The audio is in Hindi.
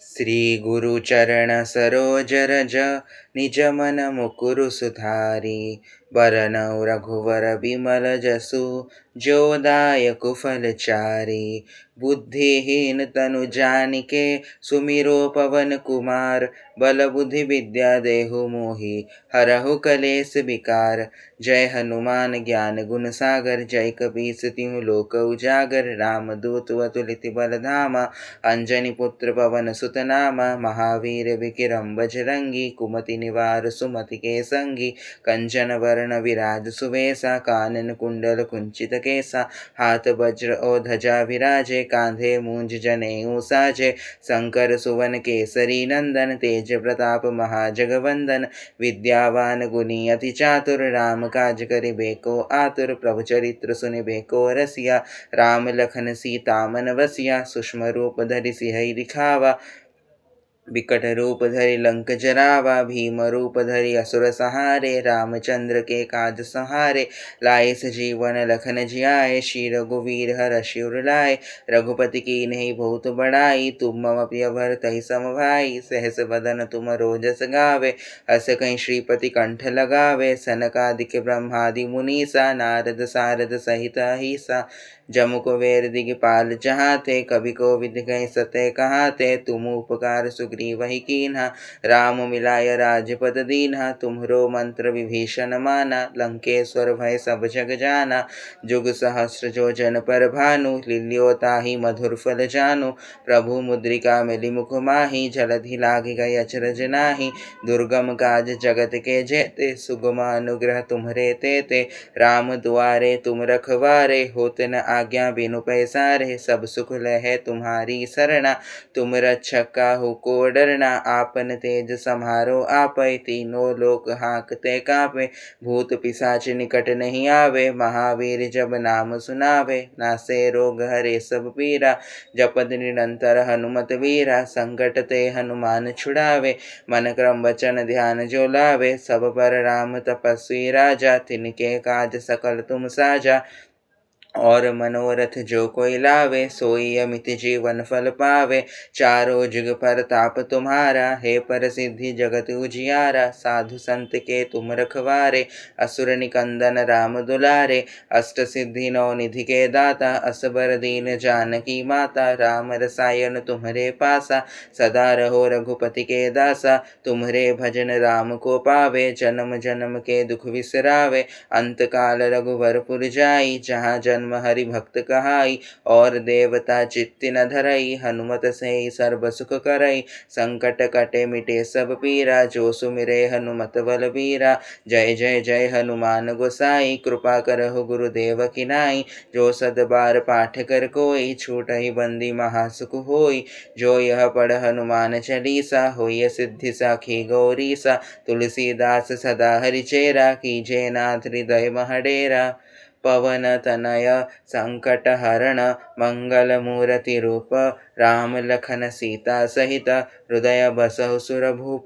श्री गुरु चरण सरोज रज, निज मन मुकुरु सुधारी। बरनउँ रघुवर बिमल जसु, जो दायक फल चारि। बुद्धिहीन तनु जानिके, सुमिरो पवन कुमार। बल बुद्धि विद्या देहु मोहि, हरहु कलेस विकार। जय हनुमान ज्ञान गुण सागर, जय कपीस तिहु लोक उजागर। रामदूत अतुलित बल धामा, अंजनी पुत्र पवन सुत नामा। महावीर विक्रम बजरंगी, कुमति निवार सुमति के संगी। कंचन वरण विराज सुवेसा, कानन कुंडल कुंचित केसा। हाथ वज्र और ध्वजा विराजे, कांधे मूंज जनेऊ साजे। शंकर सुवन केसरी नंदन, तेज प्रताप महाजगवंदन। विद्यावान गुणी अति चातुर, राम काज करिबे को आतुर। प्रभु चरित्र सुनिबे को रसिया, राम लखन सीता मन बसिया। सूक्ष्म रूप धरि सियहि दिखावा, विकट रूप धरि लंक जरावा। भीम रूप धरि असुर सहारे, रामचंद्र के काज सहारे। लाए सजीवन लखन जियाए, श्री रघुवीर हरषि उर लाए। रघुपति कीन्ही बहुत बड़ाई, तुम मम प्रिय भरतहि सम भाई। सहस बदन तुम रोजस गावे, अस कहीं श्रीपति कंठ लगावे। सनकादिक ब्रह्मादि मुनीसा, नारद सारद सहित अहिसा। जमु कुबेर दिगपाल चहाते, कवि कोविद कहि सते कहाते। तुम उपकार सुग्रीवहि कीन्हा, राम मिलाय राजपद दीन्हा। तुम्हरो मंत्र विभीषण माना, लंकेश्वर भय सब जग जाना। जुग सहस्र जो जन पर भानु, लील्यो ताहि मधुर फल जानु। प्रभु मुद्रिका मिली मुख माहि, जलधि लाग गए अचरज नाही। दुर्गम काज जगत के जेते, सुगम अनुग्रह तुम्हरे तेते। राम दुआरे तुम रखवारे, होत न आज्ञा बिनु पैसारे। सब सुख लहे तुम्हारी सरना, तुम रक्षक काहू को डरना। आपन तेज सम्हारो आपै, तीनों लोक हांकते कांपे। भूत पिशाच निकट नहीं आवे, महावीर जब नाम सुनावे। नासे रोग हरे सब पीरा, जपत निरंतर हनुमत वीरा। संकट ते हनुमान छुड़ावे, मन क्रम वचन ध्यान जो लावे। सब पर राम तपस्वी राजा, तिनके काज सकल तुम साजा। और मनोरथ जो कोई लावे, सोई अमित जीवन फल पावे। चारों जुग परताप तुम्हारा, हे प्रसिद्धि जगत उजियारा। साधु संत के तुम रखवारे, असुर निकंदन राम दुलारे। अष्ट सिद्धि नौ निधि के दाता, असबर दीन जानकी माता। राम रसायन तुम्हरे पासा, सदा रहो रघुपति के दासा। तुम्हरे भजन राम को पावे, जन्म जन्म के दुख विसरावे। अंत काल रघुवरपुर जाई, जहाँ जन्म हरि भक्त कहाई। और देवता चित्ति न धरई, हनुमत से सर्व सुख करई। संकट कटे मिटे सब पीरा, जो सुमिरे हनुमत बलबीरा। जय जय जय हनुमान गोसाई, कृपा करहु गुरुदेव की नाई। जो सद बार पाठ कर कोई, छूटहि बंदी महासुख होई। जो यह पढ़ हनुमान चालीसा, होय सिद्धि साखी गौरीसा। तुलसीदास सदा हरिचेरा, कीजे नाथ हृदय महडेरा। पवन तनय संकट हरण, मंगल मूर्ति रूप। राम लखन सीता सहित, हृदय बसहु सुरभूप।